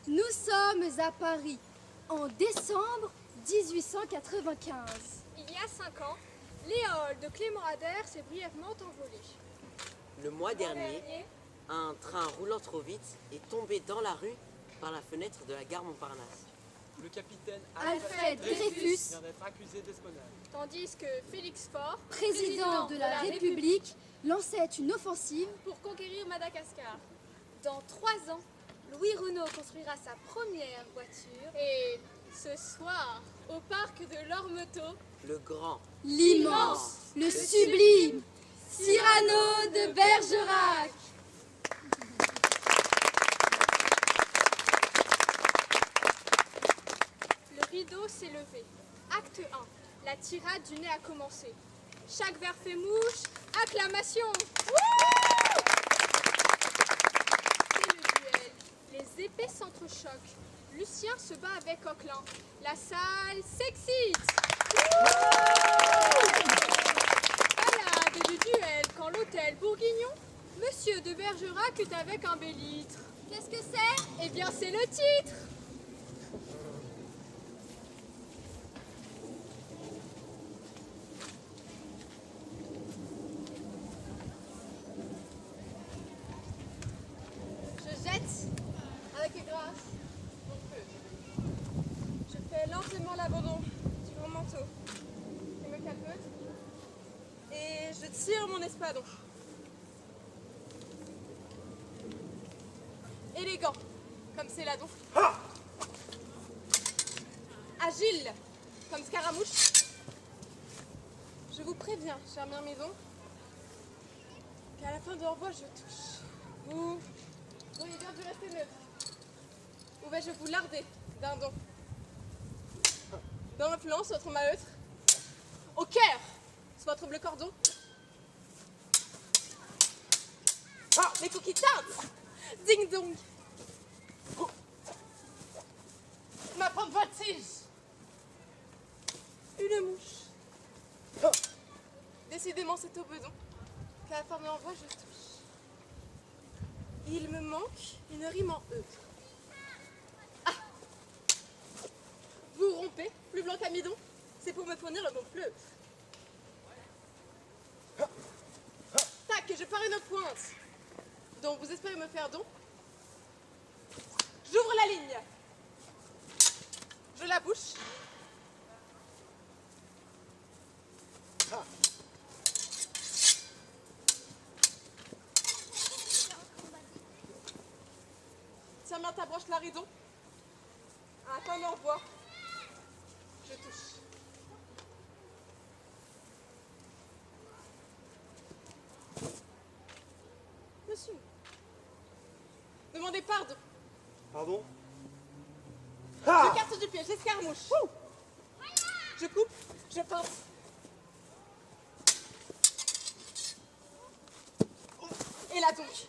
Nous sommes à Paris, en décembre 1895. Il y a 5 ans, l'éole de Clément Ader s'est brièvement envolée. Le mois dernier, un train roulant trop vite est tombé dans la rue par la fenêtre de la gare Montparnasse. Le capitaine Alfred Dreyfus vient d'être accusé d'espionnage. Tandis que Félix Faure, président de la République, lançait une offensive pour conquérir Madagascar. Dans 3 ans, Louis Renault construira sa première voiture. Et ce soir, au parc de l'Ormeto, Le grand, l'immense, le sublime Cyrano de Bergerac. le rideau s'est levé. Acte 1. La tirade du nez a commencé. Chaque verre fait mouche. Acclamation. C'est le duel. Les épées s'entrechoquent. Lucien se bat avec Coquelin. La salle s'excite. Balade du duel quand l'hôtel Bourguignon, Monsieur de Bergerac est avec un bélître. Qu'est-ce que c'est? Eh bien, c'est le titre. Je jette avec grâce mon feu. Je fais lentement l'abandon du grand manteau. Je me capote et je tire mon espadon. Élégant, comme Céladon. Agile, comme Scaramouche. Je vous préviens, chère Myrmidon, qu'à la fin de l'envoi, je touche. Vous auriez bien dû rester neutre. Ou vais-je vous larder, dindon? Dans le flanc, sur votre maheutre. Au cœur, sur votre bleu cordon. Les coups qui tintent. Ding dong. Ma propre voltige. Une mouche. Décidément, c'est au bedon qu'à la fin de l'envoi, je touche. Il me manque une rime en E. Ah! Vous rompez, plus blanc qu'amidon? C'est pour me fournir le bon fleuve. Tac, je pars une pointe. Donc, vous espérez me faire don? J'ouvre la ligne. Je la bouche. Tiens bien ta broche Laridon. À la fin de l'envoi, je touche. Monsieur, demandez pardon. Pardon? Je carte du pied, j'escarmouche. Je coupe, je pince. Et là donc.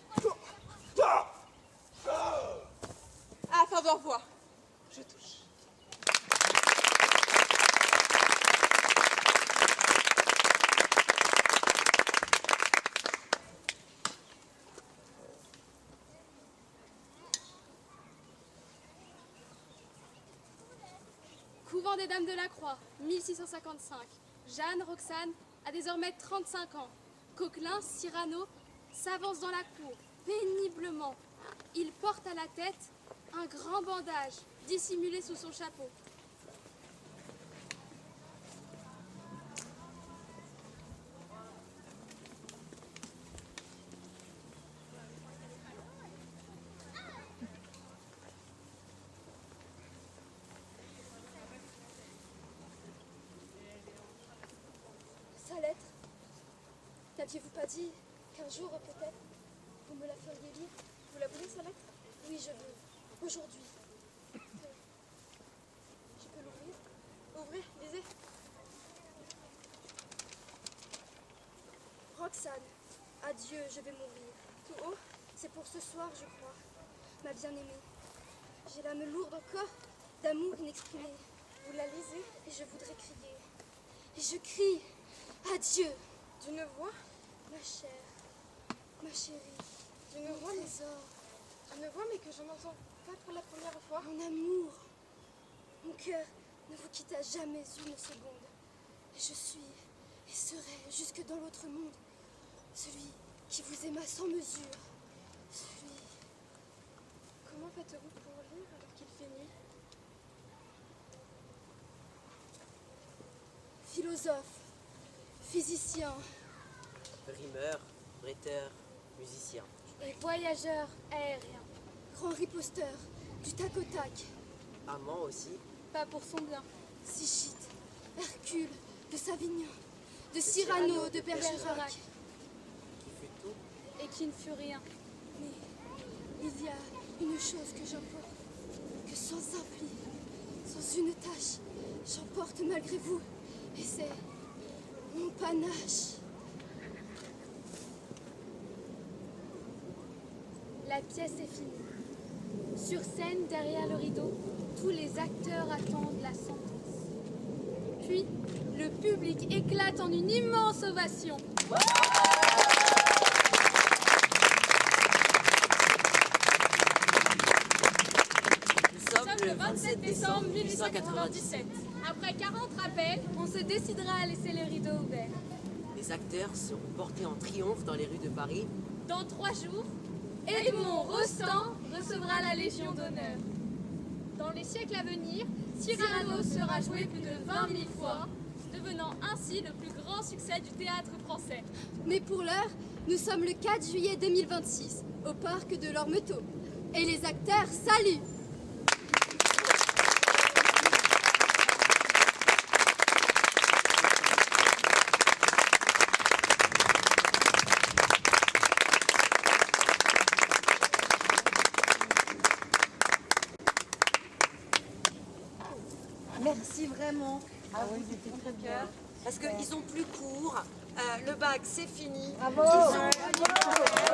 À la fin de l'envoi, je touche. Couvent des Dames de la Croix, 1655. Jeanne Roxane a désormais 35 ans. Coquelin, Cyrano, s'avance dans la cour, péniblement. Il porte à la tête un grand bandage, dissimulé sous son chapeau. Sa lettre. N'aviez-vous pas dit qu'un jour, peut-être, vous me la feriez lire? Vous la voulez, sa lettre? Oui, je veux. Aujourd'hui. Je peux l'ouvrir? Ouvrez, lisez. Roxane, adieu, je vais mourir. Tout haut, c'est pour ce soir, je crois. Ma bien-aimée, j'ai l'âme lourde encore d'amour inexprimé. Vous la lisez et je voudrais crier. Et je crie adieu. D'une voix, Ma chère, ma chérie, d'une mon voix, mais trésor. d'une voix, mais que je n'entends pas pour la première fois? Mon amour, mon cœur ne vous quitta jamais une seconde. Et je suis et serai jusque dans l'autre monde celui qui vous aima sans mesure. Celui... Comment faites-vous pour lire alors qu'il fait nuit? Philosophe, physicien Rimeur, bretteur, musicien. Et voyageur aérien. grand riposteur du tac au tac, Amant aussi. Pas pour son bien. Sichite, Hercule de Savignon, de Cyrano de Bergerac. Qui fut tout. Et qui ne fut rien. Mais il y a une chose que j'emporte, que sans un pli, sans une tâche, j'emporte malgré vous, et c'est mon panache. La pièce est finie. Sur scène, derrière le rideau, tous les acteurs attendent la sentence. Puis, le public éclate en une immense ovation. Nous sommes le 27 décembre 1897. Après 40 rappels, on se décidera à laisser le rideau ouvert. Les acteurs seront portés en triomphe dans les rues de Paris. Dans 3 jours, Edmond Rostand recevra la Légion d'honneur. Dans les siècles à venir, Cyrano sera joué plus de 20 000 fois, devenant ainsi le plus grand succès du théâtre français. Mais pour l'heure, nous sommes le 4 juillet 2026, au parc de l'Ormeto. Et les acteurs saluent. Merci vraiment. Ah oui, c'était très bien. Parce qu'ils ont plus court. Le bac, c'est fini. Bravo. Ils ont